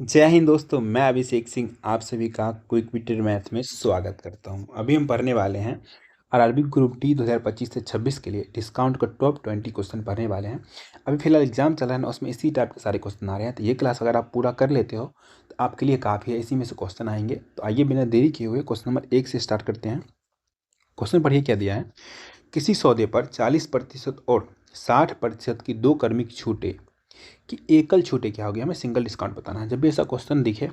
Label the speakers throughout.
Speaker 1: जय हिंद दोस्तों, मैं अभिषेक सिंह आप सभी का क्विक विटर मैथ में स्वागत करता हूं। अभी हम पढ़ने वाले हैं आरआरबी ग्रुप डी 2025 से 26 के लिए डिस्काउंट का टॉप 20 क्वेश्चन पढ़ने वाले हैं। अभी फिलहाल एग्जाम चल रहा है ना, उसमें इसी टाइप के सारे क्वेश्चन आ रहे हैं। तो ये क्लास अगर आप पूरा कर लेते हो तो आपके लिए काफ़ी है, इसी में से क्वेश्चन आएंगे। तो आइए बिना देरी किए हुए क्वेश्चन नंबर 1 से स्टार्ट करते हैं। क्वेश्चन पढ़िए क्या दिया है। किसी सौदे पर 40% और 60% की दो क्रमिक छूटें कि एकल छूटे क्या हो गया, हमें सिंगल डिस्काउंट बताना है। जब भी ऐसा क्वेश्चन दिखे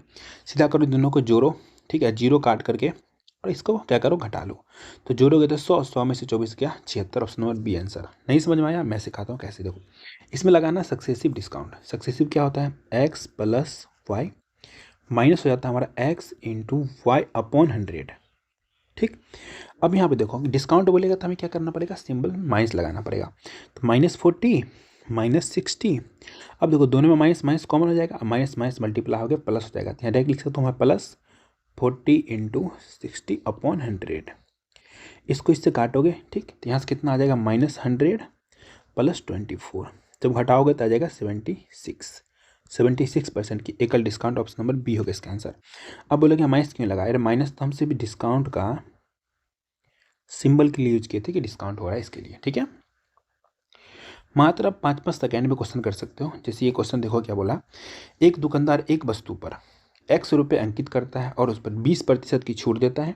Speaker 1: सीधा करो, दोनों को जोड़ो। ठीक है, जीरो काट करके और इसको क्या करो, घटा लो। तो जोड़ोगे तो 100 में से 24 क्या, 76। Option number B answer. नहीं समझ में आया, मैं सिखाता हूँ कैसे। देखो, इसमें लगाना सक्सेसिव डिस्काउंट। सक्सेसिव क्या होता है, एक्स प्लस वाई माइनस हो जाता है हमारा एक्स इंटू वाई अपॉन 100। ठीक, अब यहाँ पे देखो डिस्काउंट बोलेगा तो हमें क्या करना पड़ेगा, सिंबल माइनस लगाना पड़ेगा। तो -40 -60। अब देखो दोनों में माइनस माइनस कॉमन हो जाएगा, माइनस माइनस मल्टीप्लाई हो गया प्लस हो जाएगा। तो यहाँ डायरेक्ट लिख सकते हो प्लस 40 इंटू 60 अपॉन 100। इसको इससे काटोगे, ठीक, तो यहाँ से कितना आ जाएगा, -100 प्लस 24। जब घटाओगे तो आ जाएगा 76। 76% की एकल डिस्काउंट। ऑप्शन नंबर बी होगा इसका आंसर। अब बोलोगे माइनस क्यों लगा, अरे माइनस तो हमसे भी डिस्काउंट का सिंबल के लिए यूज किए थे कि डिस्काउंट हो रहा है इसके लिए। ठीक है, मात्र आप 5-5 सेकेंड में क्वेश्चन कर सकते हो। जैसे ये क्वेश्चन देखो क्या बोला। एक दुकानदार एक वस्तु पर x रुपये अंकित करता है और उस पर 20% की छूट देता है,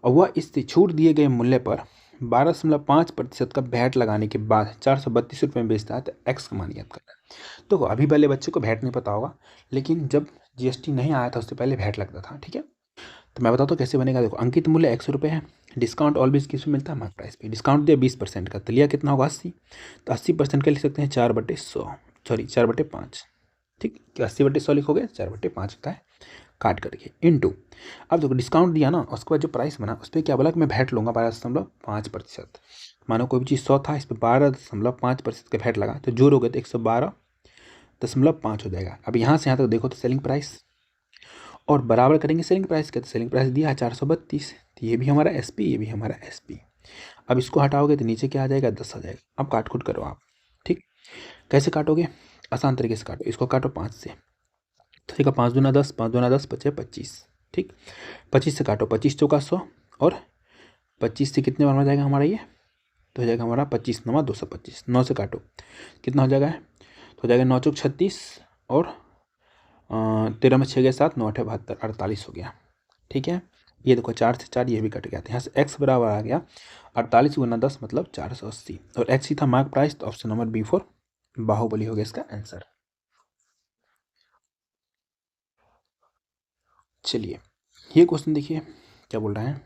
Speaker 1: और वह इस छूट दिए गए मूल्य पर 12.5% का वैट लगाने के बाद 432 रुपये में बेचता है। तो एक्स का मान याद करना है। देखो अभी पहले बच्चे को वैट नहीं पता होगा, लेकिन जब जीएसटी नहीं आया था उससे पहले वैट लगता था। ठीक है, तो मैं बताता हूँ कैसे बनेगा। देखो अंकित मूल्य 100 रुपये है, डिस्काउंट ऑलवेज किस में मिलता है, मार्क प्राइस पे। डिस्काउंट दिया 20% का, तो लिया कितना होगा 80। तो 80% का लिख सकते हैं 4/100, सॉरी 4/5। ठीक, 80/100 लिखोगे 4/5 होता है, काट करके इंटू। अब देखो डिस्काउंट दिया ना, उसके बाद जो प्राइस बना उस पर क्या बोला कि मैं वैट लूँगा 12.5%। मानो कोई भी चीज़ 100 था, इस पर 12.5% का वैट लगा, तो जोड़ोगे तो 112.5 हो जाएगा। अब यहाँ से यहाँ तक देखो तो सेलिंग प्राइस, और बराबर करेंगे सेलिंग प्राइस के, तो सेलिंग प्राइस दिया है 432। तो ये भी हमारा एसपी, ये भी हमारा एसपी। अब इसको हटाओगे तो नीचे क्या आ जाएगा, 10 आ जाएगा। अब काट खुट करो आप। ठीक, कैसे काटोगे, आसान तरीके से काटो। इसको काटो 5 से, तो देखा 5 दूना 10, 5 दूना 10 बचे 25। ठीक, 25 से काटो, 25 चौका 100, और 25 से कितने बार हो जाएगा हमारा ये, तो हो जाएगा हमारा 25 9 225। 9 से काटो कितना हो जाएगा, तो हो जाएगा 9 चौक 36, और 13 में 6 गए 7, 9 8 72, 48 हो गया। ठीक है, ये देखो 4 से 4 ये भी कट गया था। यहाँ से x बराबर आ गया 48 गुना 10 मतलब 480, और x ही था मार्क प्राइस। तो option number B for Baahubali हो गया इसका आंसर। चलिए ये क्वेश्चन देखिए क्या बोल रहा है।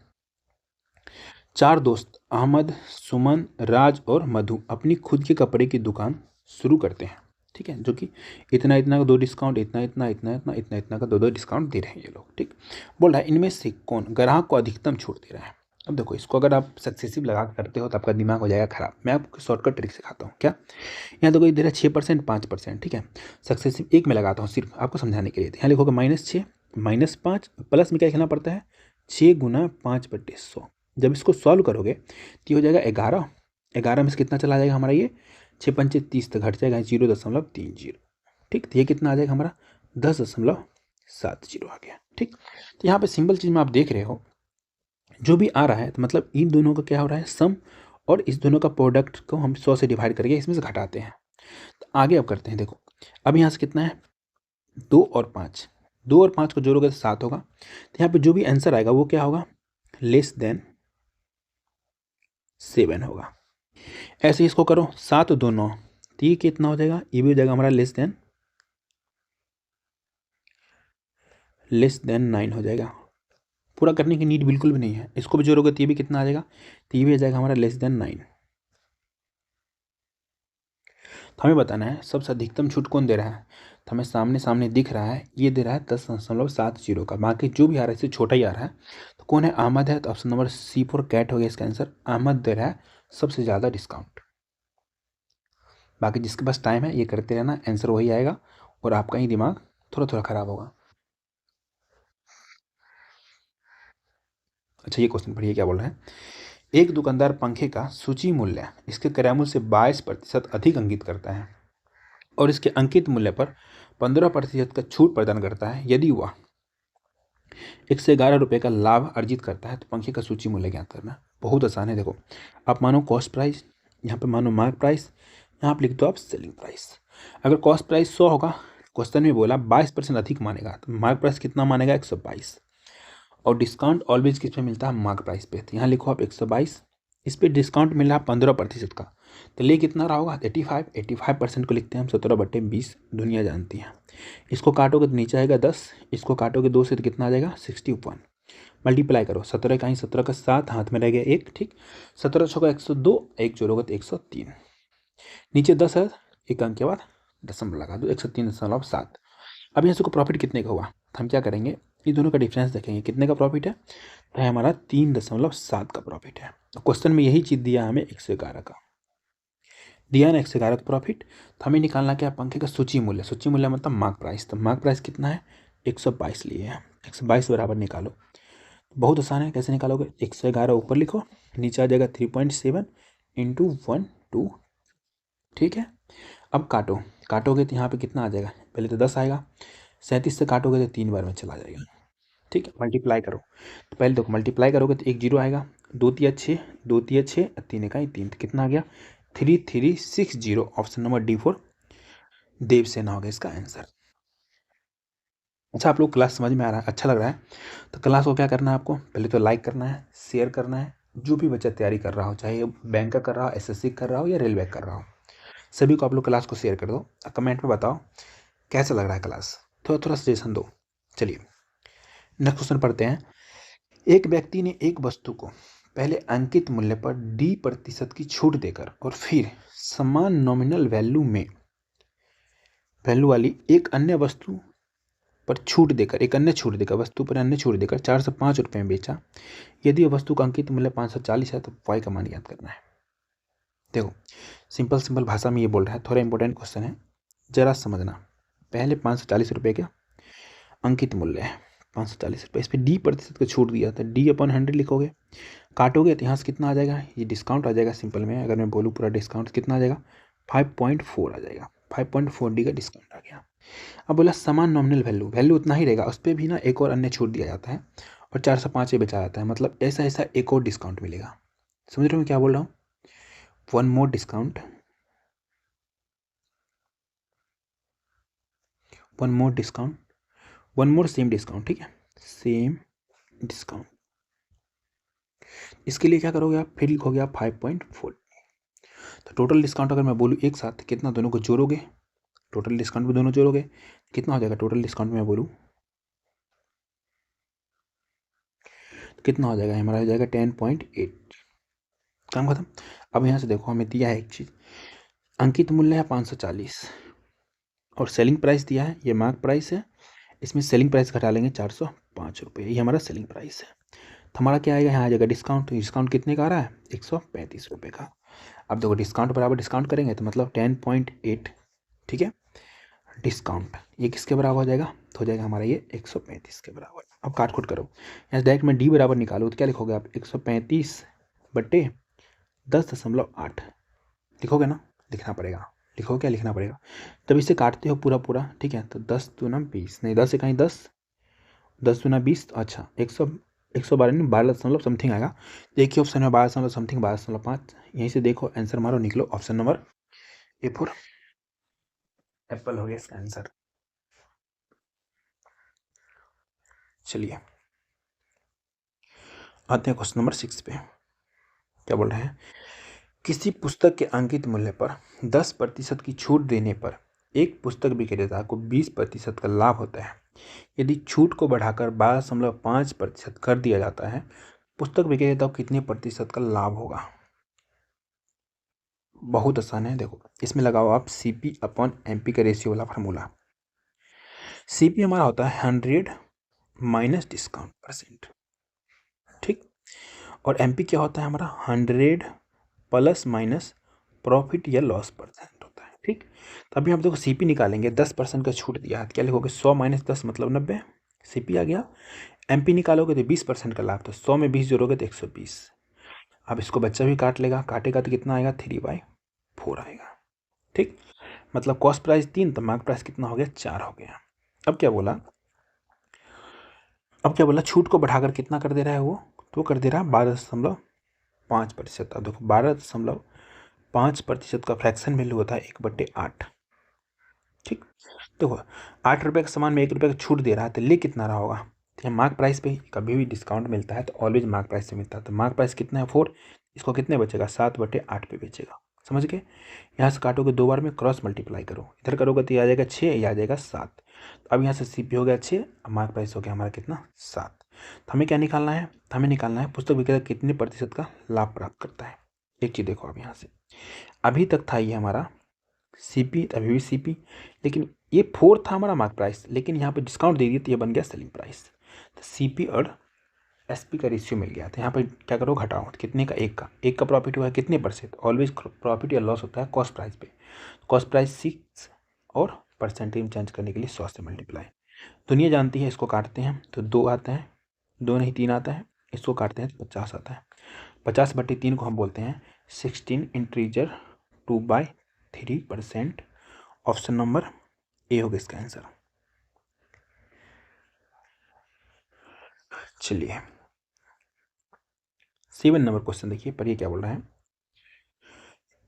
Speaker 1: चार दोस्त अहमद, सुमन, राज और मधु अपनी खुद के कपड़े की दुकान शुरू करते हैं। ठीक है, जो कि इतना इतना का 2 डिस्काउंट, इतना इतना इतना इतना इतना इतना का 2 डिस्काउंट दे रहे हैं ये लोग। ठीक, बोल रहा है इनमें से कौन ग्राहक को अधिकतम छूट दे रहा है। अब देखो इसको अगर आप सक्सेसिव लगा के करते हो तो आपका दिमाग हो जाएगा खराब। मैं आपको शॉर्टकट ट्रिक सिखाता हूँ। क्या, यहाँ देखो इधर है 6%, 5%। ठीक है, सक्सेसिव एक में लगाता हूँ सिर्फ आपको समझाने के लिए। यहाँ लिखोगे -6 -5, प्लस में क्या लिखना पड़ता है, 6 गुना 5/100। जब इसको सॉल्व करोगे तो ये हो जाएगा 11। 11 में से कितना चला जाएगा हमारा, ये 6 पंचे 30 तक घट जाएगा 0.30। ठीक, तो ये कितना आ जाएगा हमारा 10.70 आ गया। ठीक, तो यहाँ पे सिंपल चीज़ में आप देख रहे हो जो भी आ रहा है, तो मतलब इन दोनों का क्या हो रहा है, सम, और इस दोनों का प्रोडक्ट को हम 100 से डिवाइड करके इसमें से घटाते हैं। तो आगे अब करते हैं। देखो अब यहाँ से कितना है, 2 और 5, 2 और 5 को जोड़ोगे तो 7 होगा। तो यहाँ पे जो भी आंसर आएगा वो क्या होगा, लेस देन 7 होगा। ऐसे ही इसको करो, 7 2 9, तो ये कितना हो जाएगा, ये भी हो जाएगा हमारा लेस देन 9 हो जाएगा। पूरा करने की नीड बिल्कुल भी नहीं है। इसको भी जोड़ोगे तो ये भी कितना आ जाएगा, तो ये भी आ जाएगा हमारा लेस देन 9। तो हमें बताना है सबसे अधिकतम छूट कौन दे रहा है। तो हमें सामने सामने दिख रहा है, ये दे रहा है 10.70 का। बाकी जो भी आ रहा है इससे छोटा ही आ रहा है। तो कौन है, अहमद है। तो option number C for cat हो गया इसका आंसर। अहमद दे रहा है सबसे ज़्यादा डिस्काउंट। बाकी जिसके पास टाइम है ये करते रहना, आंसर वही आएगा, और आपका ही दिमाग थोड़ा थोड़ा खराब होगा। अच्छा ये क्वेश्चन पढ़िए क्या बोल रहे हैं। एक दुकानदार पंखे का सूची मूल्य इसके क्रय मूल्य से 22% अधिक अंकित करता है। और इसके अंकित मूल्य पर 15% का छूट प्रदान करता है यदि वह 111 रुपये का लाभ अर्जित करता है तो पंखे का सूची मूल्य ज्ञात करना। बहुत आसान है। देखो, आप मानो कॉस्ट प्राइस, यहाँ पे मानो मार्क प्राइस, यहाँ पे लिख दो आप सेलिंग प्राइस। अगर कॉस्ट प्राइस 100 होगा, क्वेश्चन में बोला 22% अधिक मानेगा, तो मार्क प्राइस कितना मानेगा? 122। और डिस्काउंट ऑलवेज किस पे मिलता है? मार्क प्राइस पे। तो यहाँ लिखो आप 122, इस पर डिस्काउंट मिल रहा है 15% का, तो ले कितना रहा होगा? 85% को लिखते हैं हम 17/20, दुनिया जानती है। इसको काटोगे तो नीचे आएगा 10, इसको काटोगे 2 से तो कितना आ जाएगा? 61। मल्टीप्लाई करो, 17 का ही 17 का 7, हाथ में रह गया 1, ठीक। 17 छः का 102, एक जोड़ोगे तो 103, नीचे 10 है, एक अंक के बाद दशमलव लगा दो, 103.7। अब यहाँ से प्रॉफिट कितने का हुआ? तो हम क्या करेंगे, ये दोनों का डिफरेंस देखेंगे, कितने का प्रॉफिट है? तो हमारा 3.7 का प्रॉफिट है। तो क्वेश्चन में यही चीज़ दिया हमें, 111 का दिया ना, 111 का प्रॉफिट। तो हमें निकालना क्या? पंखे का सूची मूल्य। सूची मूल्य मतलब मार्क प्राइस। तो मार्क प्राइस कितना है? 122 लिए है, 122 बराबर निकालो। बहुत आसान है, कैसे निकालोगे? 111 ऊपर लिखो, नीचे आ जाएगा 3.7 इंटू 1/2, ठीक है। अब काटोगे तो यहाँ पे कितना आ जाएगा? पहले तो 10 आएगा, 37 से काटोगे तो 3 बार में चला जाएगा, ठीक है। मल्टीप्लाई करो, तो पहले देखो मल्टीप्लाई करोगे तो 1 जीरो आएगा, 2 तिया 6, 2 तिया 6, 3 इकाई 3, तो कितना आ गया? 3360। ऑप्शन नंबर D4 देवसेना होगा इसका आंसर। अच्छा, आप लोग क्लास समझ में आ रहा है? अच्छा लग रहा है? तो क्लास को क्या करना है आपको? पहले तो लाइक करना है, शेयर करना है। जो भी बच्चा तैयारी कर रहा हो, चाहे बैंक का कर रहा हो, SSC कर रहा हो या रेलवे कर रहा हो, सभी को आप लोग क्लास को शेयर कर दो। कमेंट में बताओ कैसा लग रहा है क्लास, थोड़ा थोड़ा सजेशन दो। चलिए नेक्स्ट क्वेश्चन पढ़ते हैं। एक व्यक्ति ने एक वस्तु को पहले अंकित मूल्य पर D% की छूट देकर और फिर समान नॉमिनल वैल्यू वाली एक अन्य वस्तु पर छूट देकर वस्तु पर अन्य छूट देकर 405 रुपये में बेचा। यदि वस्तु का अंकित मूल्य 540 है तो वाई का मान याद करना है। देखो, सिंपल भाषा में ये बोल रहा है, थोड़ा इंपॉर्टेंट क्वेश्चन है, जरा समझना। पहले 540 रुपये का अंकित मूल्य है, 540 रुपये, इस पर D% का छूट दिया था, D/100 लिखोगे, काटोगे तो यहाँ से कितना आ जाएगा? ये डिस्काउंट आ जाएगा। सिंपल में अगर मैं बोलूँ पूरा डिस्काउंट कितना आ जाएगा? 5.4 आ जाएगा, 5.4 D का डिस्काउंट आ गया। अब बोला समान नॉमिनल वैल्यू उतना ही रहेगा, उस पर भी ना एक और अन्य छूट दिया जाता है और 405 में बेचा जाता है, मतलब ऐसा एक और डिस्काउंट मिलेगा। समझ रहे हो मैं क्या बोल रहा हूँ? One more discount, one more same discount, ठीक है, सेम डिस्काउंट। इसके लिए क्या करोगे आप? फिर लिखोगे आप 5.4। तो टोटल डिस्काउंट अगर मैं बोलूँ एक साथ कितना, दोनों को जोड़ोगे, टोटल डिस्काउंट भी दोनों जोड़ोगे, कितना हो जाएगा? टोटल डिस्काउंट में मैं बोलूँ तो कितना हो जाएगा? हमारा हो जाएगा 10.8। काम खत्म। अब यहाँ से देखो, हमें दिया है एक चीज़, अंकित मूल्य है 540 और सेलिंग प्राइस दिया है, ये मार्क प्राइस है, इसमें सेलिंग प्राइस घटा लेंगे 405 रुपये, ये हमारा सेलिंग प्राइस है। तो हमारा क्या आएगा? यहाँ आ जाएगा डिस्काउंट। डिस्काउंट कितने का आ रहा है? 135 रुपये का। अब देखो, डिस्काउंट बराबर डिस्काउंट करेंगे तो मतलब 10.8, ठीक है। डिस्काउंट ये किसके बराबर हो जाएगा? तो हो जाएगा हमारा ये 135 के बराबर। अब काट खुट करो, यहाँ डायरेक्ट में D बराबर निकालो तो क्या लिखोगे आप? 135/10.8 लिखोगे ना? लिखना पड़ेगा, लिखो क्या लिखना पड़ेगा। तब इसे काटते हो पूरा पूरा, ठीक है। तो 10 दूना 20, नहीं 10 से कहीं 10, 10 दूना 20, अच्छा 112 नहीं, 12 दशमलव समथिंग आएगा। देखिए ऑप्शन में 12 दशमलव समथिंग, 12.5, यहीं से देखो आंसर मारो, निकलो ऑप्शन नंबर A4 एप्पल हो गया इसका आंसर। चलिए आते हैं क्वेश्चन नंबर 6 पे। क्या बोल रहे हैं? किसी पुस्तक के अंकित मूल्य पर 10% की छूट देने पर एक पुस्तक विक्रेता को 20% का लाभ होता है। यदि छूट को बढ़ाकर 12.5% कर दिया जाता है, पुस्तक विक्रेता को कितने प्रतिशत का लाभ होगा? बहुत आसान है। देखो, इसमें लगाओ आप CP/MP का रेशियो वाला फार्मूला। CP हमारा होता है 100 माइनस डिस्काउंट %, ठीक। और MP क्या होता है हमारा? 100 प्लस माइनस प्रॉफिट या लॉस % होता है, ठीक। तो अभी हम देखो CP निकालेंगे, 10% का छूट दिया है, क्या लिखोगे? 100 माइनस 10 मतलब 90, CP आ गया। MP निकालोगे तो 20% का लाभ, तो 100 में 20 जोड़ोगे तो 120। अब इसको बच्चा भी काट लेगा, काटेगा तो कितना आएगा? 3/4 आएगा, ठीक। मतलब कॉस्ट प्राइस 3 तो मार्क प्राइस कितना हो गया 4 हो गया। अब क्या बोला, छूट को बढ़ाकर कितना कर दे रहा है वो, तो कर दे रहा है 12.5%। अब देखो 12.5% का फ्रैक्शन वैल्यू होता है 1/8। ठीक, देखो 8 रुपये के सामान में 1 रुपये का छूट दे रहा है तो ले कितना रहा होगा, तो मार्क प्राइस पे कभी भी डिस्काउंट मिलता है तो ऑलवेज मार्क प्राइस से मिलता है। तो मार्क प्राइस कितना है 4, इसको कितने बचेगा 7/8 पे बेचेगा। समझ गए, यहाँ से काटोगे 2 बार में, क्रॉस मल्टीप्लाई करो, इधर करोगे तो ये आ जाएगा 6, ये आ जाएगा 7। तो अब यहाँ से CP हो गया 6, अब मार्क प्राइस हो गया हमारा कितना 7। तो हमें क्या निकालना है, हमें निकालना है पुस्तक विक्रेता कितने प्रतिशत का लाभ प्राप्त करता है। एक चीज़ देखो, अब यहाँ से अभी तक था ये हमारा CP, अभी भी CP, लेकिन ये 4 था हमारा मार्क प्राइस, लेकिन यहाँ पे डिस्काउंट दे दिया तो ये बन गया सेलिंग प्राइस। तो CP और SP का रेशियो मिल गया। तो यहाँ पर क्या करो, घटाओ, तो कितने का, एक का प्रॉफिट हुआ है कितने %, ऑलवेज प्रॉफिट या लॉस होता है कॉस्ट प्राइस पे। कॉस्ट प्राइस 6 और परसेंटेज में चेंज करने के लिए 100 से मल्टीप्लाई। दुनिया जानती है, इसको काटते हैं तो 2 आता है, 2 नहीं 3 आता है, इसको काटते हैं तो 50 आता है। 50/3 को हम बोलते हैं 16 इंटीजर 2/3%। ऑप्शन नंबर ए होगा इसका आंसर। चलिए 7 नंबर क्वेश्चन देखिए, पर ये क्या बोल रहा है,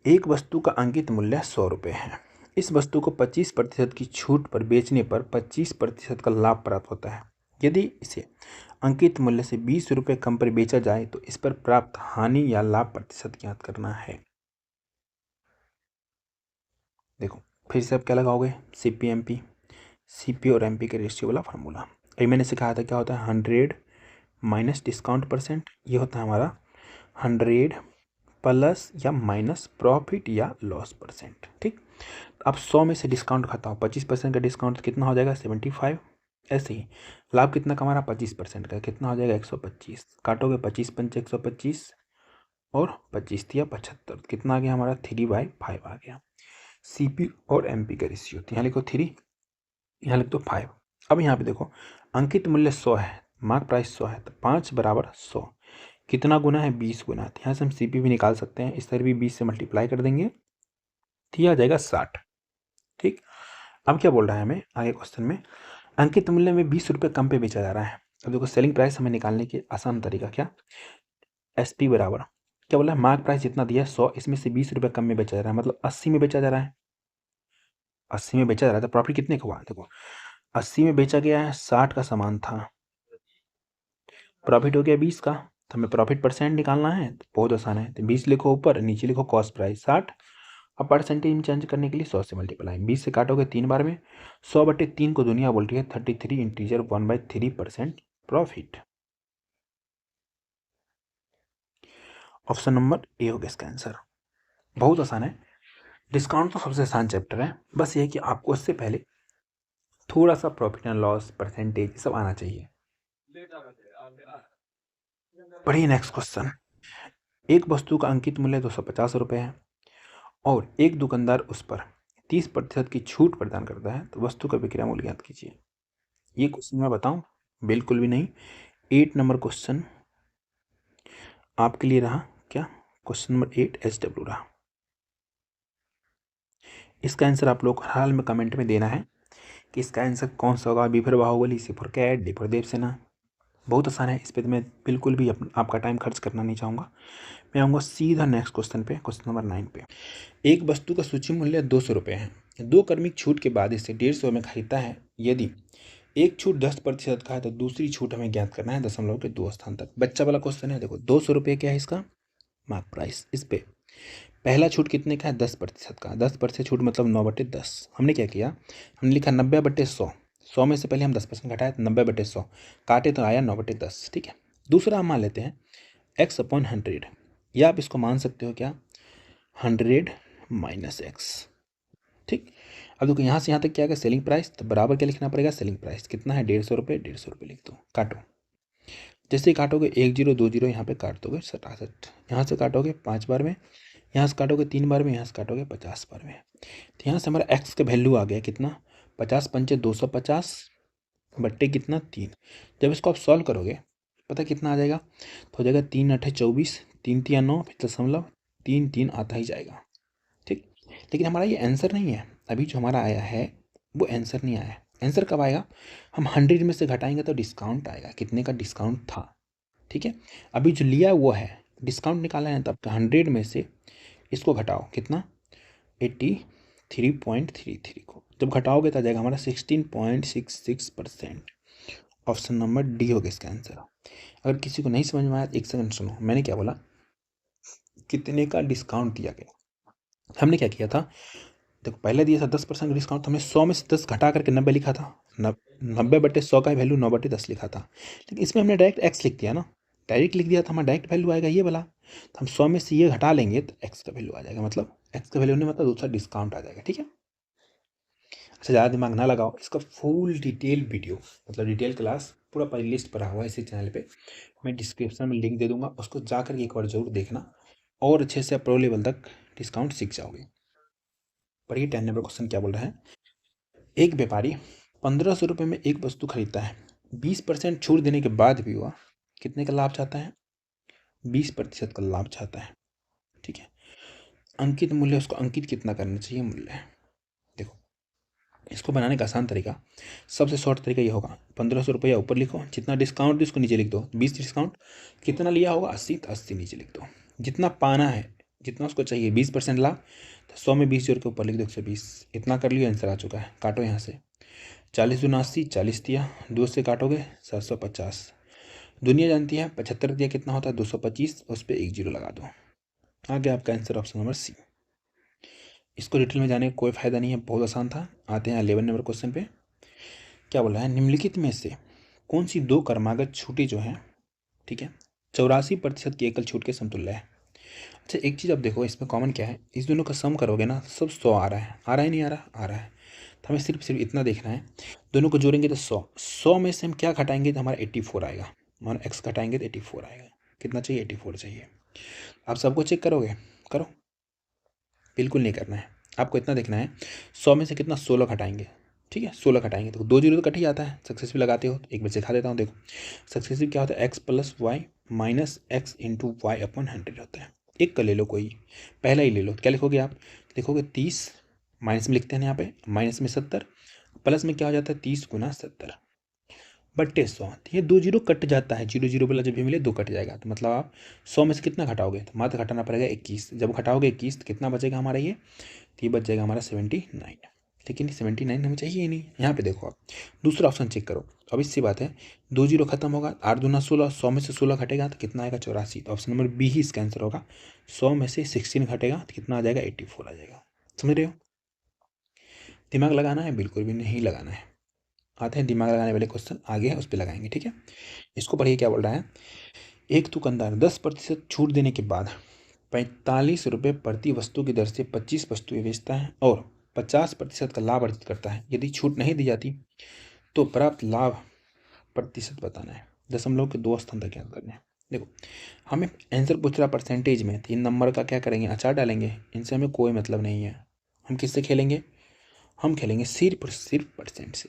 Speaker 1: एक वस्तु का अंकित मूल्य 100 रुपये है। इस वस्तु को 25% की छूट पर बेचने पर 25% का लाभ प्राप्त होता है। यदि इसे अंकित मूल्य से 20 रुपये कम पर बेचा जाए तो इस पर प्राप्त हानि या लाभ प्रतिशत ज्ञात करना है। देखो फिर से आप क्या लगाओगे, CP और MP के रेशियो वाला फार्मूला। अभी मैंने सिखाया था क्या होता है, 100 माइनस डिस्काउंट परसेंट, ये होता है हमारा 100 प्लस या माइनस प्रॉफिट या लॉस परसेंट। ठीक, अब 100 में से डिस्काउंट खाता हूँ, 25% का डिस्काउंट कितना हो जाएगा 75। ऐसे ही लाभ कितना कमा रहा 25% का, कितना हो जाएगा 125। काटोगे 25×5 125 और 25 या 75, कितना आ गया हमारा 3/5 आ गया। CP और MP का रेशियो, तो यहाँ लिखो 3, यहाँ लिख दो 5। अब यहाँ पे देखो अंकित मूल्य 100 है, मार्क प्राइस 100 है, तो 5 = 100 कितना गुना है 20 गुना। तो यहाँ से हम CP भी निकाल सकते हैं, इस तरह भी 20 से मल्टीप्लाई कर देंगे तो यह आ जाएगा 60। ठीक, अब क्या बोल रहा है हमें आगे क्वेश्चन में, अंकित मूल्य में 20 रुपये कम पे बेचा जा रहा है। अब देखो सेलिंग प्राइस हमें निकालने के आसान तरीका क्या, SP बराबर क्या बोला है, मार्क प्राइस जितना दिया है 100, इसमें से 20 रुपये कम में बेचा जा रहा है, मतलब 80 में बेचा जा रहा है। 80 में बेचा जा रहा है तो प्रॉफिट कितने का हुआ, देखो 80 में बेचा गया है, 60 का सामान था, प्रॉफिट हो गया 20 का। तो हमें प्रॉफिट परसेंट निकालना है, तो बहुत आसान है, तो 20 लिखो ऊपर, नीचे लिखो कॉस्ट प्राइस 60, अब परसेंटेज में चेंज करने के लिए 100 से मल्टीप्लाई, 20 से काटोगे 3 बार में, 100/3 को दुनिया बोल रही है 33 integer 1/3% profit. Option number A होगा इसका आंसर। बहुत आसान है, डिस्काउंट तो सबसे आसान चैप्टर है, बस ये है कि आपको इससे पहले थोड़ा सा प्रॉफिट एंड लॉस परसेंटेज सब आना चाहिए। पढ़िए नेक्स्ट क्वेश्चन, एक वस्तु का अंकित मूल्य 250 रुपये है और एक दुकानदार उस पर 30% की छूट प्रदान करता है, तो वस्तु का विक्रय मूल्य ज्ञात कीजिए। ये क्वेश्चन मैं बताऊं, बिल्कुल भी नहीं। 8 नंबर क्वेश्चन आपके लिए रहा क्या, क्वेश्चन नंबर 8 SW रहा। इसका आंसर आप लोग हाल में कमेंट में देना है कि इसका आंसर कौन सा होगा, B for Baahubali, C for cat, D for Devsena. बहुत आसान है, इस पर मैं बिल्कुल भी आपका टाइम खर्च करना नहीं चाहूँगा। मैं आऊँगा सीधा नेक्स्ट क्वेश्चन पे, क्वेश्चन नंबर 9 पे। एक वस्तु का सूची मूल्य 200 रुपये है, 2 क्रमिक छूट के बाद इसे 150 में खरीदता है। यदि एक छूट 10% का है तो दूसरी छूट हमें ज्ञात करना है दशमलव के 2 स्थान तक। बच्चा वाला क्वेश्चन है, देखो 200 रुपये क्या है इसका मार्क प्राइस, इस पे पहला छूट कितने का है 10% का, 10% छूट मतलब 9/10। हमने क्या किया, हमने लिखा 90/100, 100 में से पहले हम 10% घटाए तो 90/100, काटे तो आया 9/10। ठीक है, दूसरा हम मान लेते हैं x/100, या आप इसको मान सकते हो क्या 100 - x। ठीक, अब देखो यहाँ से यहाँ तक क्या है सेलिंग प्राइस, तो बराबर क्या लिखना पड़ेगा, सेलिंग प्राइस कितना है 150 रुपये, 150 रुपये लिख दो, काटो। जैसे ही काटोगे 1 0 2 0 यहाँ पे काट दोगे 67, यहाँ से काटोगे 5 बार में, यहाँ से काटोगे 3 बार में, यहाँ से काटोगे 50 बार में। तो यहाँ से हमारा x का वैल्यू आ गया कितना 50×5 250 बट्टे कितना 3। जब इसको आप सॉल्व करोगे पता कितना आ जाएगा, तो हो जाएगा 3 8 24, 3 3 9, फिर दशमलव 3 3 आता ही जाएगा। ठीक, लेकिन हमारा ये आंसर नहीं है, अभी जो हमारा आया है वो आंसर नहीं आया। आंसर कब आएगा? हम 100 में से घटाएंगे तो डिस्काउंट आएगा, कितने का डिस्काउंट था। ठीक है, अभी जो लिया वो है डिस्काउंट निकाला है, तब 100 में से इसको घटाओ, कितना? 83.33 को जब घटाओगे तो आ जाएगा हमारा 16.66%। ऑप्शन नंबर डी होगा इसका आंसर। अगर किसी को नहीं समझ में आया तो एक सेकंड सुनो, मैंने क्या बोला, कितने का डिस्काउंट दिया गया। हमने क्या किया था, देखो पहले दिया था 10% डिस्काउंट, तो हमने 100 में से 10 घटा करके 90 लिखा था। 90/100 का वैल्यू 9/10 लिखा था। लेकिन इसमें हमने डायरेक्ट एक्स लिख दिया ना, डायरेक्ट लिख दिया तो हमारा डायरेक्ट वैल्यू आएगा ये वाला। तो हम 100 में से ये घटा लेंगे तो एक्स का वैल्यू आ जाएगा, मतलब एक्स का वैल्यू नहीं, मतलब दूसरा डिस्काउंट आ जाएगा। ठीक है, अच्छा ज़्यादा दिमाग ना लगाओ, इसका फुल डिटेल वीडियो मतलब डिटेल क्लास पूरा प्लेलिस्ट पड़ा हुआ है इसी चैनल पे, मैं डिस्क्रिप्शन में लिंक दे दूंगा, उसको जा करके एक बार जरूर देखना और अच्छे से प्रो लेवल तक डिस्काउंट सीख जाओगे। पढ़िए 10 नंबर क्वेश्चन क्या बोल रहा है। एक व्यापारी 1500 रुपये में एक वस्तु खरीदता है, 20% छूट देने के बाद भी वह कितने का लाभ चाहता है? 20% का लाभ चाहता है। ठीक है, अंकित मूल्य, उसको अंकित कितना करना चाहिए मूल्य। देखो इसको बनाने का आसान तरीका, सबसे शॉर्ट तरीका ये होगा, 1500 रुपया ऊपर लिखो, जितना डिस्काउंट उसको नीचे लिख दो, 20 डिस्काउंट, कितना लिया होगा 80, तो 80 नीचे लिख दो। जितना पाना है, जितना उसको चाहिए 20% लाभ, तो 100 में 20 जोड़ के ऊपर लिख दो 120। इतना कर लियो, आंसर आ चुका है। काटो यहाँ से, 40 दूना 80, 40 दिया, 2 से काटोगे 750। दुनिया जानती है 75 दिया कितना होता है 225, उस पर 1 जीरो लगा दो, आ गया आपका आंसर ऑप्शन नंबर सी। इसको डिटेल में जाने का कोई फायदा नहीं है, बहुत आसान था। आते हैं 11 नंबर क्वेश्चन पे। क्या बोला है, निम्नलिखित में से कौन सी दो क्रमागत छूटें जो हैं, ठीक है, 84% की एकल छूट के समतुल्य है। अच्छा एक चीज़ आप देखो, इसमें कॉमन क्या है, इस दोनों का सम करोगे ना सब 100 आ रहा है, आ रहा है नहीं आ रहा, आ रहा है। तो हमें सिर्फ इतना देखना है, दोनों को जोड़ेंगे तो 100 में से हम क्या घटाएंगे तो हमारा 84 आएगा, मान एक्स घटाएंगे तो 84 आएगा। कितना चाहिए? 84 चाहिए। आप सबको चेक करोगे? करो, बिल्कुल नहीं करना है, आपको इतना देखना है 100 में से कितना 16 घटाएंगे। ठीक है, 16 घटाएंगे तो 2 जीरो तो कट ही जाता है, सक्सेसफुल लगाते हो तो एक बार सिखा देता हूँ। देखो सक्सेसिव क्या होता है, X plus Y minus X into Y upon 100 होता है। एक का ले लो, कोई पहला ही ले लो, क्या लिखोगे आप? लिखोगे 30, माइनस में लिखते हैं यहाँ पे, माइनस में 70, प्लस में क्या हो जाता है 30 गुना 70 बट्टे 100। ये 2 जीरो कट जाता है, जीरो जीरो वाला जब भी मिले 2 कट जाएगा, तो मतलब आप 100 में से कितना घटाओगे, तो मात्र घटाना पड़ेगा 21। जब घटाओगे 21 तो कितना बचेगा हमारा ये, तो ये बच जाएगा हमारा 79। लेकिन 79 हमें चाहिए ही नहीं। यहाँ पे देखो आप दूसरा ऑप्शन चेक करो, अब इससी बात है 2 जीरो खत्म होगा, 8 दूना 16, 100 में से 16 घटेगा तो कितना आएगा 84। तो ऑप्शन नंबर बी ही इसका आंसर होगा। 100 में से 16 घटेगा तो कितना आ जाएगा 84 आ जाएगा। समझ रहे हो? दिमाग लगाना है? बिल्कुल भी नहीं लगाना है। आते हैं दिमाग लगाने वाले क्वेश्चन, आगे है उस पर लगाएंगे। ठीक है, इसको पढ़िए क्या बोल रहा है। एक दुकानदार 10% छूट देने के बाद 45 रुपये प्रति वस्तु की दर से 25 वस्तुएं बेचता है और 50% का लाभ अर्जित करता है। यदि छूट नहीं दी जाती तो प्राप्त लाभ प्रतिशत बताना है, दशमलव के 2 स्थान तक याद करना है। देखो हमें आंसर पूछ रहा परसेंटेज में, 3 नंबर का क्या करेंगे, अचार डालेंगे, इनसे हमें कोई मतलब नहीं है। हम किससे खेलेंगे? हम खेलेंगे सिर्फ और सिर्फ परसेंट से।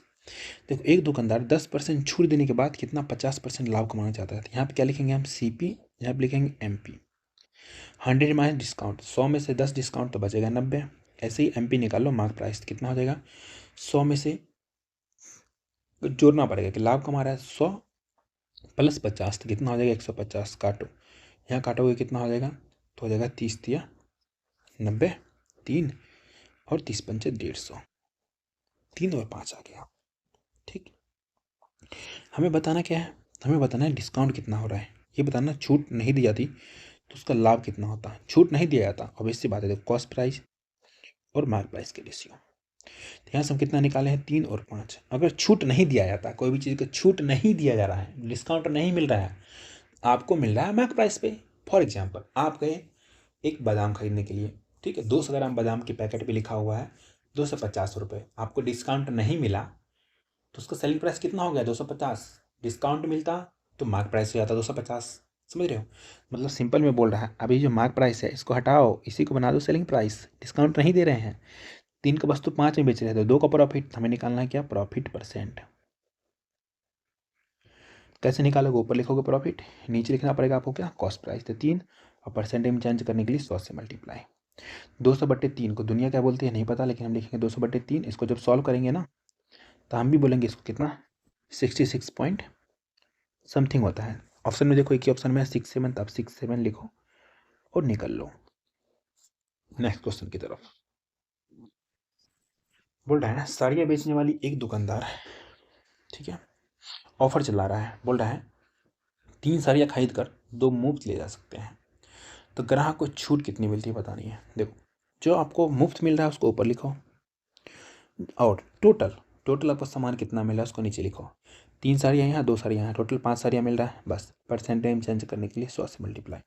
Speaker 1: देखो एक दुकानदार 10% छूट देने के बाद कितना 50% लाभ कमाना चाहता है, तो यहाँ पे क्या लिखेंगे हम CP, यहाँ पे लिखेंगे MP। 100 माइनस डिस्काउंट, 100 में से 10 डिस्काउंट तो बचेगा 90। ऐसे ही MP निकाल लो, मार्क प्राइस कितना हो जाएगा, 100 में से जोड़ना पड़ेगा कि लाभ कमा रहा है 100 प्लस 50 तो कितना हो जाएगा 150। काटो, यहाँ काटोगे कितना हो जाएगा, तो हो जाएगा 30 दिया 90, 3 और 30 पंचे 150, 3 और 5 आ गया। ठीक, हमें बताना क्या है, हमें बताना है डिस्काउंट कितना हो रहा है, ये बताना। छूट नहीं दी जाती तो उसका लाभ कितना होता है, छूट नहीं दिया जाता ऑब्वियस सी बात है, कॉस्ट प्राइस और मार्क प्राइस के रेशियो। तो यहाँ से हम कितना निकाले हैं 3 और 5। अगर छूट नहीं दिया जाता, कोई भी चीज़ का छूट नहीं दिया जा रहा है, डिस्काउंट नहीं मिल रहा है, आपको मिल रहा है मार्क प्राइस पे। फॉर एग्जाम्पल आप गए एक बादाम खरीदने के लिए, ठीक है, 200 ग्राम बादाम के पैकेट पे लिखा हुआ है 250 रुपये, आपको डिस्काउंट नहीं मिला तो उसका सेलिंग प्राइस कितना हो गया 250। डिस्काउंट मिलता तो मार्क प्राइस हो जाता 250। समझ रहे हो? मतलब सिंपल में बोल रहा है, अभी जो मार्क प्राइस है इसको हटाओ, इसी को बना दो सेलिंग प्राइस। डिस्काउंट नहीं दे रहे हैं, 3 का वस्तु 5 में बेच रहे थे, 2 का प्रॉफिट, हमें निकालना है क्या, प्रॉफिट परसेंट। कैसे निकालोगे, ऊपर लिखोगे प्रॉफिट, नीचे लिखना पड़ेगा आपको क्या, कॉस्ट प्राइस। तो 3 और परसेंटेज में चेंज करने के लिए 100 से मल्टीप्लाई। 200/3 को दुनिया क्या बोलती है नहीं पता, लेकिन हम लिखेंगे 200/3। इसको जब सॉल्व करेंगे ना तो हम भी बोलेंगे इसको कितना 66 पॉइंट समथिंग होता है। ऑप्शन में देखो, एक ही ऑप्शन में है 6-7, तब 6-7 लिखो और निकल लो। नेक्स्ट क्वेश्चन की तरफ बोल रहा है ना, साड़ियाँ बेचने वाली एक दुकानदार, ठीक है, ऑफर चला रहा है। बोल रहा है 3 साड़ियाँ खरीद कर 2 मुफ्त ले जा सकते हैं। तो ग्राहक को छूट कितनी मिलती है बतानी है। देखो, जो आपको मुफ्त मिल रहा है उसको ऊपर लिखो, और टोटल आपको सामान कितना मिल रहा है उसको नीचे लिखो। 3 साड़ियाँ यहाँ, 2 साड़ियाँ यहाँ, टोटल 5 साड़ियाँ मिल रहा है। बस परसेंटेज चेंज करने के लिए 100 से मल्टीप्लाई।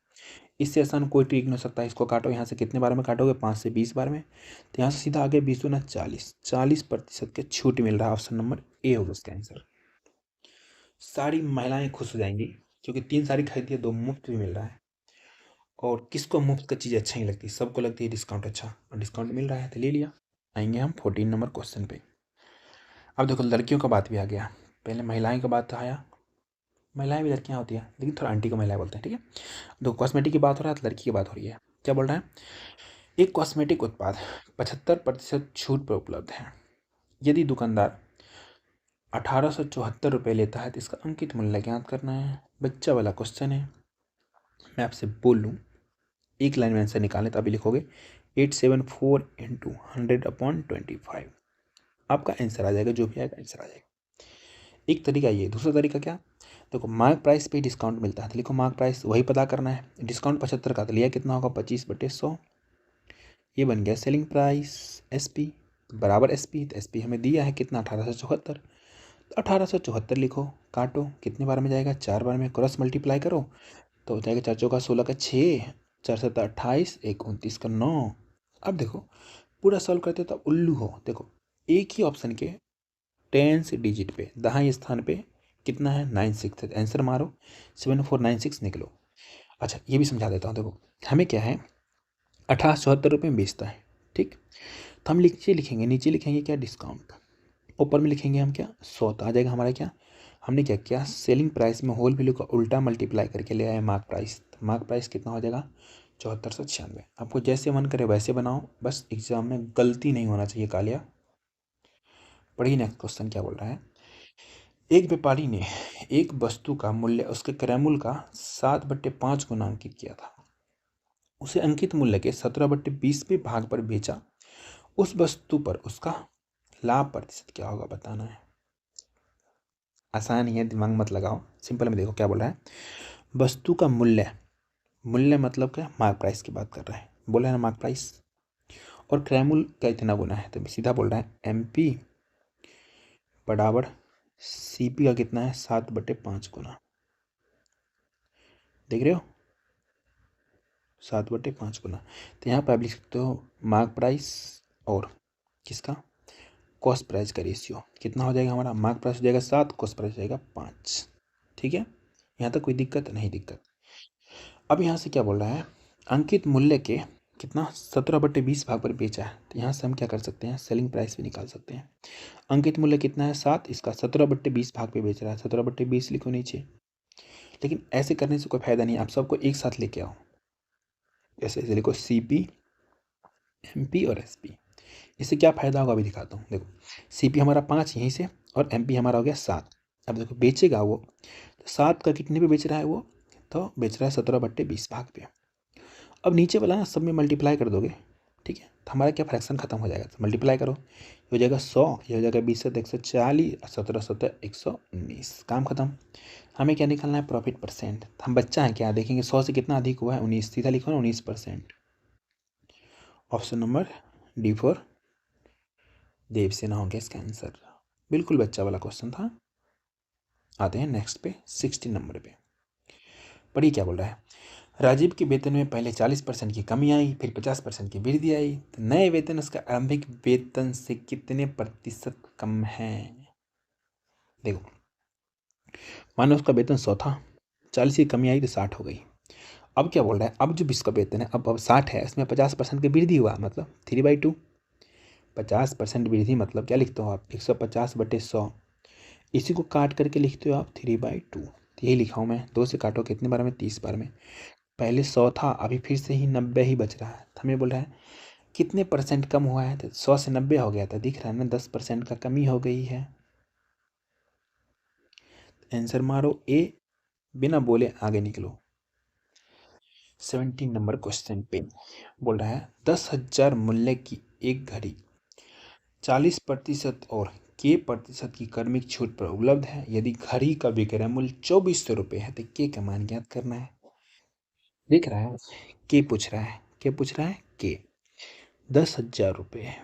Speaker 1: इससे आसान कोई ट्रिक नहीं हो सकता। इसको काटो, यहाँ से कितने बार में काटोगे, 5 से 20 बार में, तो यहाँ से सीधा आगे 20 दूना 40% के छूट मिल रहा है। ऑप्शन नंबर ए होगा इसका आंसर। सारी महिलाएं खुश हो जाएंगी क्योंकि 3 साड़ी खरीदी है, 2 मुफ्त भी मिल रहा है। और किसको मुफ्त का चीज़ अच्छा ही लगती है, सबको लगती है डिस्काउंट अच्छा, और डिस्काउंट मिल रहा है तो ले लिया। आएंगे हम 14 नंबर क्वेश्चन पे। अब देखो, लड़कियों का बात भी आ गया। पहले महिलाएं का बात आया, महिलाएं भी लड़कियां होती हैं लेकिन थोड़ा आंटी को महिलाएं बोलते हैं, ठीक है। तो कॉस्मेटिक की बात हो रहा है तो लड़की की बात हो रही है। क्या बोल रहा है, एक कॉस्मेटिक उत्पाद 75% छूट पर उपलब्ध है। यदि दुकानदार 1874 लेता है तो इसका अंकित मूल्य ज्ञात करना है। बच्चा वाला क्वेश्चन है। मैं आपसे बोल लूँ, एक लाइन में आंसर निकालें तो अभी लिखोगे 874 इंटू 100/25। आपका आंसर आ जाएगा, जो भी आएगा आंसर आ जाएगा। एक तरीका ये। दूसरा तरीका क्या, देखो मार्क प्राइस पे डिस्काउंट मिलता है तो लिखो मार्क प्राइस, वही पता करना है। डिस्काउंट 75 का तो लिया कितना होगा 25/100, ये बन गया सेलिंग प्राइस। एसपी बराबर एसपी, तो एसपी हमें दिया है कितना 1874, तो 1874 लिखो। काटो, कितने बार में जाएगा 4 बार में, क्रॉस मल्टीप्लाई करो तो हो जाएगा 4 चौका 16 का 6, 4 7 28, 1 29 का 9। अब देखो पूरा सॉल्व करते तो उल्लू हो। देखो एक ही ऑप्शन के 10 डिजिट पे दाहिने स्थान पे कितना है 96 है, आंसर मारो 7496 निकलो। अच्छा ये भी समझा देता हूँ। देखो हमें क्या है 1874 में बेचता है, ठीक। तो हम नीचे लिखेंगे, नीचे लिखेंगे क्या डिस्काउंट, ऊपर में लिखेंगे हम क्या 100, तो आ जाएगा हमारा क्या, हमने क्या किया सेलिंग प्राइस में होल वैल्यू का उल्टा मल्टीप्लाई करके ले आए मार्क प्राइस। तो मार्क प्राइस कितना हो जाएगा 7496। आपको जैसे मन करे वैसे बनाओ, बस एग्जाम में गलती नहीं होना चाहिए कालिया। पढ़िए नेक्स्ट क्वेश्चन क्या बोल रहा है। एक व्यापारी ने एक वस्तु का मूल्य उसके क्रय मूल्य का 7/5 गुना अंकित किया था। उसे अंकित मूल्य के 17/20 भाग पर बेचा। उस वस्तु पर उसका लाभ प्रतिशत क्या होगा बताना है। आसान ही है, दिमाग मत लगाओ, सिंपल में देखो क्या बोल रहा है। वस्तु का मूल्य, मूल्य मतलब क्या, मार्क प्राइस की बात कर रहा है, बोला है ना मार्क प्राइस, और क्रय मूल्य का इतना गुना है, तो सीधा बोल रहा है एमपी बराबर सीपी का कितना है 7/5 गुना। देख रहे हो 7/5 गुना। तो यहाँ पर आप लिख सकते हो मार्क प्राइस और किसका कॉस्ट प्राइस का रेशियो कितना हो जाएगा हमारा, मार्क प्राइस हो जाएगा 7, कॉस्ट प्राइस हो जाएगा 5, ठीक है। यहाँ तक कोई दिक्कत नहीं, दिक्कत। अब यहाँ से क्या बोल रहा है, अंकित मूल्य के कितना 17/20 भाग पर बेचा है, तो यहाँ से हम क्या कर सकते हैं सेलिंग प्राइस भी निकाल सकते हैं। अंकित मूल्य कितना है 7, इसका 17/20 भाग पे बेच रहा है, 17/20 लिखो नीचे। लेकिन ऐसे करने से कोई फायदा नहीं, आप सबको एक साथ लेके आओ। ऐसे ऐसे लिखो सीपी, एमपी और एसपी। इससे क्या फायदा होगा अभी दिखाता हूँ। देखो सीपी हमारा 5 यहीं से, और एमपी हमारा हो गया 7। अब देखो बेचेगा वो तो 7 का कितने पे बेच रहा है वो, तो बेच रहा है 17/20 भाग पे। अब नीचे वाला ना सब में मल्टीप्लाई कर दोगे, ठीक है, तो हमारा क्या फ्रैक्शन खत्म हो जाएगा, तो मल्टीप्लाई करो, ये हो जाएगा 100, ये हो जाएगा 20 7 140, 17 17 119, काम खत्म। हमें क्या निकालना है प्रॉफिट परसेंट। हम बच्चा है क्या, देखेंगे 100 से कितना अधिक हुआ है 19, सीधा लिखो ना 19%। Option number D for Devsena हो गया इसका आंसर। बिल्कुल बच्चा वाला क्वेश्चन था। आते हैं नेक्स्ट पे 16 नंबर पे। पढ़िए क्या बोल रहा है। राजीव के वेतन में पहले 40% की कमी आई, फिर 50% की वृद्धि आई, तो नए वेतन उसका आरंभिक वेतन से कितने प्रतिशत कम है। देखो मानो उसका वेतन 100 था, 40 की कमी आई तो 60 हो गई। अब क्या बोल रहा है, अब जो इसका वेतन है अब 60 है, इसमें 50% की वृद्धि हुआ, मतलब 3/2। 50% वृद्धि मतलब क्या लिखते हो आप 150/100, इसी को काट करके लिखते हो आप 3/2। यही लिखा हूँ मैं, 2 से काटो कितने बार में 30 बार में, पहले 100 था, अभी फिर से ही 90 ही बच रहा है। हमें बोल रहा है कितने परसेंट कम हुआ है, तो 100 से 90 हो गया था, दिख रहा है ना 10% का कमी हो गई है। आंसर मारो ए, बिना बोले आगे निकलो। 17 नंबर क्वेश्चन पे बोल रहा है 10,000 मूल्य की एक घड़ी 40% और के% की क्रमिक छूट पर उपलब्ध है। यदि घड़ी का विक्रय मूल्य 2400 है तो के का मान ज्ञात करना है। देख रहा है, के पूछ रहा है, के पूछ रहा है, के 10,000 रुपये,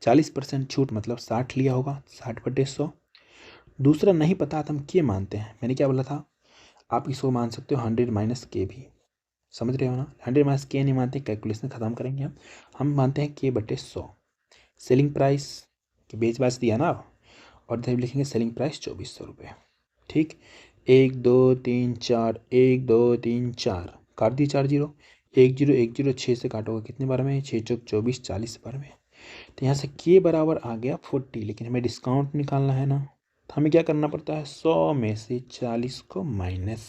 Speaker 1: 40% छूट मतलब 60 लिया होगा, 60/100। दूसरा नहीं पता तो हम के मानते हैं। मैंने क्या बोला था, आप इसको मान सकते हो 100 माइनस के भी, समझ रहे हो ना। 100 माइनस के नहीं मानते, कैलकुलेशन खत्म करेंगे हम मानते हैं के/100। सेलिंग प्राइस की बेच बाच दिया ना, और इधर लिखेंगे सेलिंग प्राइस 2400 रुपये। ठीक, 1 2 3 4, 1 2 3 4, काट दी 4 जीरो, 1 0 1 0, 6 से काटोगे कितने बार में, 6 चौक 24, 40 बार में। तो यहाँ से के बराबर आ गया 40, लेकिन हमें डिस्काउंट निकालना है ना, तो हमें क्या करना पड़ता है, 100 में से 40 को माइनस,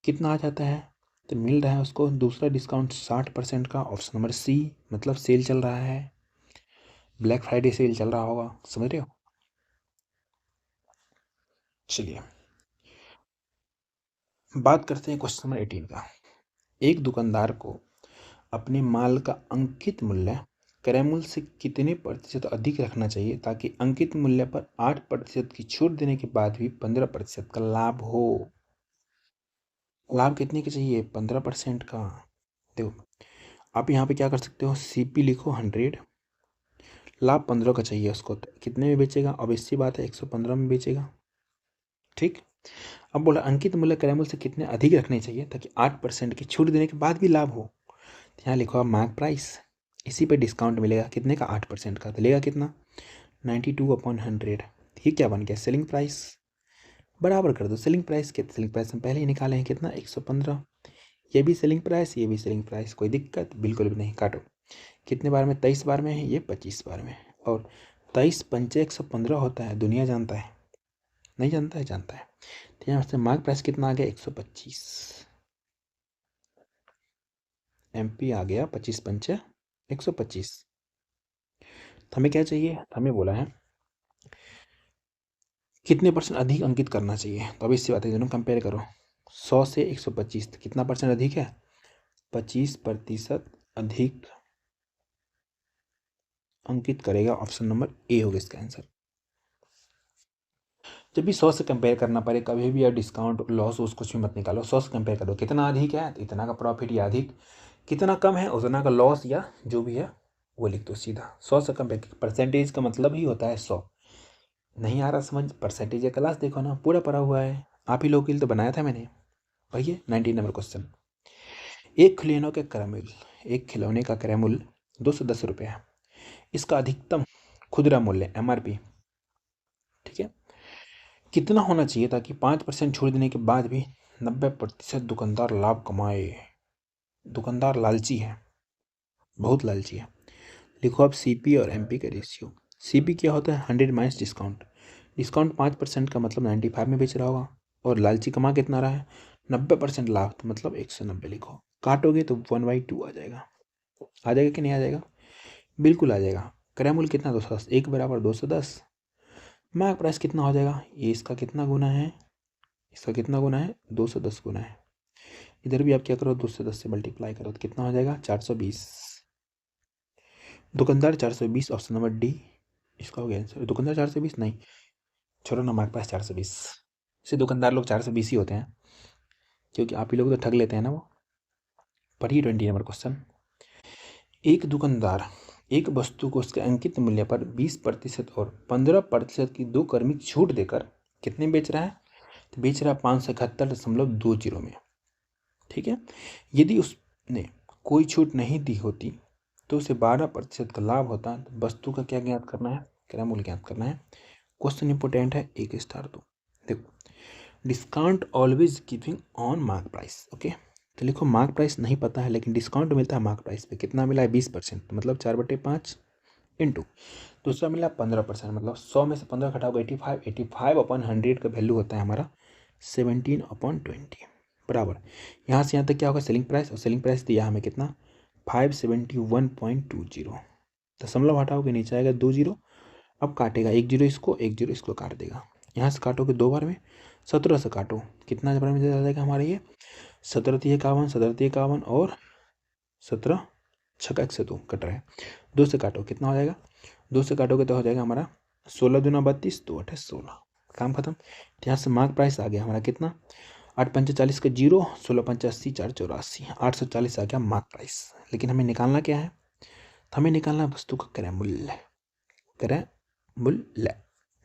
Speaker 1: कितना आ जाता है, तो मिल रहा है उसको दूसरा डिस्काउंट 60% का, ऑप्शन नंबर सी। मतलब सेल चल रहा है, ब्लैक फ्राइडे सेल चल रहा होगा, समझ रहे हो। चलिए बात करते हैं क्वेश्चन नंबर 18 का। एक दुकानदार को अपने माल का अंकित मूल्य क्रय मूल्य से कितने प्रतिशत अधिक रखना चाहिए ताकि अंकित मूल्य पर 8% की छूट देने के बाद भी 15% का लाभ हो। लाभ कितने का चाहिए, 15% का। देखो आप यहाँ पे क्या कर सकते हो, सीपी लिखो 100, लाभ 15 का चाहिए उसको, तो कितने में बेचेगा, अब इसी बात है 115 में बेचेगा। ठीक, अब बोला अंकित मूल्य क्रय मूल्य से कितने अधिक रखने चाहिए ताकि 8% की छूट देने के बाद भी लाभ हो। तो यहाँ लिखो आप मार्क प्राइस, इसी पे डिस्काउंट मिलेगा कितने का, 8% का, तो लेगा कितना, 92/100। ये क्या बन गया, सेलिंग प्राइस। बराबर कर दो, सेलिंग प्राइस के सेलिंग प्राइस हम पहले ही निकाले हैं कितना, 115। ये भी सेलिंग प्राइस, ये भी सेलिंग प्राइस, कोई दिक्कत बिल्कुल भी नहीं। काटो, कितने बार में, 23 बार में है, ये 25 बार में, और 23 पंचे 115 होता है, दुनिया जानता है, नहीं जानता है, जानता है। तो यहाँ से मार्क प्राइस कितना आ गया, 125। MP आ गया 25 पंचे 125। हमें क्या चाहिए, हमें बोला है कितने % अधिक अंकित करना चाहिए। तो अब इससे बात है, दोनों कंपेयर करो, 100 से 125, तो कितना % अधिक है, 25% अधिक अंकित करेगा, ऑप्शन नंबर ए होगा इसका आंसर। जब भी 100 से कंपेयर करना पड़े कभी भी, या डिस्काउंट लॉस उस कुछ भी मत निकालो, 100 से कंपेयर करो, कितना अधिक है तो इतना का प्रॉफिट या अधिक, कितना कम है उतना का लॉस या जो भी है वो लिख दो सीधा। 100 से कंपेयर, परसेंटेज का मतलब ही होता है 100। नहीं आ रहा समझ, परसेंटेज का क्लास देखो ना, पूरा पढ़ा हुआ है, आप ही लोगों के लिए तो बनाया था मैंने। भैया 19 नंबर क्वेश्चन, एक खिलौनों के क्रय मूल्य, एक खिलौने का क्रय मूल्य 210 रुपये है, इसका अधिकतम खुदरा मूल्य MRP, ठीक है, कितना होना चाहिए ताकि 5% छोड़ देने के बाद भी 90% दुकानदार लाभ कमाए। दुकानदार लालची है, बहुत लालची है। लिखो आप CP और MP का रेशियो। CP क्या होता है, 100 माइनस डिस्काउंट, डिस्काउंट 5% का मतलब 95 में बेच रहा होगा, और लालची कमा कितना रहा है, 90% लाभ, तो मतलब 190 लिखो। काटोगे तो 1/2 आ जाएगा, आ जाएगा कि नहीं आ जाएगा, बिल्कुल आ जाएगा। क्रय मूल्य कितना, 210, एक बराबर 210। मार्क प्राइस कितना हो जाएगा, ये इसका कितना गुना है, इसका कितना गुना है, 210 गुना है। इधर भी आप क्या करो, 210 से मल्टीप्लाई करो तो कितना हो जाएगा, 420। दुकानदार 420, ऑप्शन नंबर डी इसका हो गया आंसर। दुकानदार 420 नहीं, छोड़ो ना, हमारे पास 420 से दुकानदार लोग 420 ही होते हैं, क्योंकि आप ही लोग तो ठग लेते हैं ना वो। पढ़िए 20 नंबर क्वेश्चन, एक दुकानदार एक वस्तु को उसके अंकित मूल्य पर 20% और 15% की 2 क्रमिक छूट देकर कितने बेच रहा है, तो बेच रहा है 571.20 में, ठीक है। यदि उसने कोई छूट नहीं दी होती तो उसे 12% का लाभ होता है। तो वस्तु का क्या ज्ञात करना है, क्रय मूल्य ज्ञात करना है। क्वेश्चन इंपोर्टेंट है, 1 स्टार दो। देखो, discount always giving on mark price, okay. तो लिखो मार्क प्राइस नहीं पता है, लेकिन डिस्काउंट मिलता है मार्क प्राइस पे, कितना मिला है, 20%, मतलब 4/5 इंटू, दूसरा मिला 15%, मतलब 100 में से 15 घटाओगे 85, 85/100 का वैल्यू होता है हमारा 17/20। बराबर यहाँ से यहाँ तक क्या होगा सेलिंग प्राइस, और सेलिंग प्राइस दिया हमें कितना 571.20। दशमलव हटाओगे नीचे आएगा 2 जीरो। अब काटेगा 1 जीरो इसको, 1 जीरो इसको काट देगा। यहाँ से काटोगे 2 बार में, 17 से काटो कितना बार में आ जाएगा हमारा ये 17 × 51, 17 × 51 और 17 छक्का 102 कट रहा है। 2 से काटो कितना हो जाएगा, 2 से काटोगे तो हो जाएगा हमारा 16 दूना 32, 2 8 16, काम खत्म। तो यहाँ से मार्क प्राइस आ गया हमारा कितना 8 पंचे 40 का 0, 16 पंचे 80, 4 84, 840 आ गया मार्क प्राइस। लेकिन हमें निकालना क्या है, हमें निकालना है वस्तु का क्रय मूल्य, क्रय मूल्य।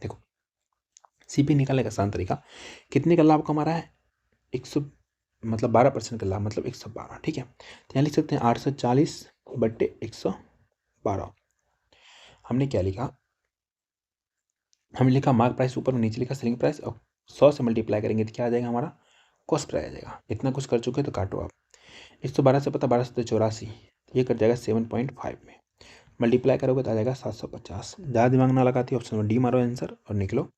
Speaker 1: देखो सीपी निकालने का आसान तरीका, कितने का लाभ कमा रहा है 100 मतलब 12% का लाभ मतलब 112, ठीक है। तो यहाँ लिख सकते हैं 840/112। हमने क्या लिखा, हमने लिखा मार्क प्राइस ऊपर में, नीचे लिखा सेलिंग प्राइस, और 100 से मल्टीप्लाई करेंगे तो क्या आ जाएगा हमारा कॉस्ट प्राइस आ जाएगा। इतना कुछ कर चुके तो काटो आप, 112 से पता 12 से 84, ये कट जाएगा 7.5 में, मल्टीप्लाई करोगे तो आ जाएगा 750। ज़्यादा दिमाग ना लगाती ऑप्शन में डी मारो आंसर और निकलो।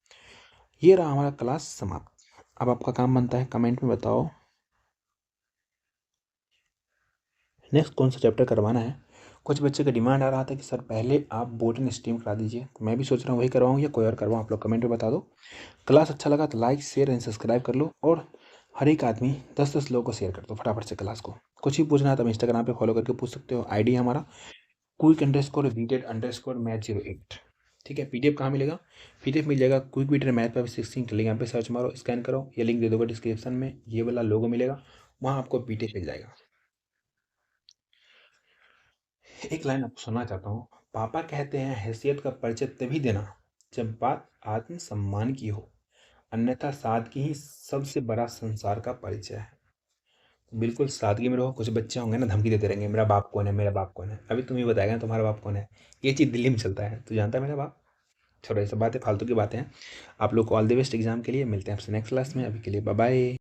Speaker 1: ये रहा हमारा क्लास समाप्त। अब आपका काम बनता है कमेंट में बताओ नेक्स्ट कौन सा चैप्टर करवाना है। कुछ बच्चे का डिमांड आ रहा था कि सर पहले आप बोटनी स्ट्रीम करा दीजिए, तो मैं भी सोच रहा हूँ वही करवाऊँ या कोई और करवाऊँ, आप लोग कमेंट में बता दो। क्लास अच्छा लगा तो लाइक शेयर एंड सब्सक्राइब कर लो, और हर एक आदमी 10-10 लोगों को शेयर कर दो फटाफट से क्लास को। कुछ भी पूछना है तो आप इंस्टाग्राम पे फॉलो करके पूछ सकते हो, आईडी हमारा quick_bted_math08। ठीक है, पीडीएफ कहाँ मिलेगा, पीडीएफ मिल जाएगा क्विक बीटर मैथ पे 16 के लिंक यहाँ पे सर्च मारो, स्कैन करो, ये लिंक दे दोगे डिस्क्रिप्शन में, ये वाला लोगो मिलेगा, वहाँ आपको पीडीएफ मिल जाएगा। एक लाइन आपको सुनना चाहता हूँ, पापा कहते हैं हैसियत का परिचय तभी देना जब बात आत्मसम्मान की हो, अन्यथा सादगी ही सबसे बड़ा संसार का परिचय है। बिल्कुल सादगी में रहो। कुछ बच्चे होंगे ना धमकी देते रहेंगे, मेरा बाप कौन है, मेरा बाप कौन है। अभी तुम ही बताएगा ना तुम्हारा बाप कौन है, ये चीज़ दिल्ली में चलता है, तू जानता है मेरा बाप। छोड़ो ये सब बातें, फालतू की बातें हैं। आप लोग को ऑल द बेस्ट एग्जाम के लिए, मिलते हैं आपसे नेक्स्ट क्लास में, अभी के लिए बाय बाय।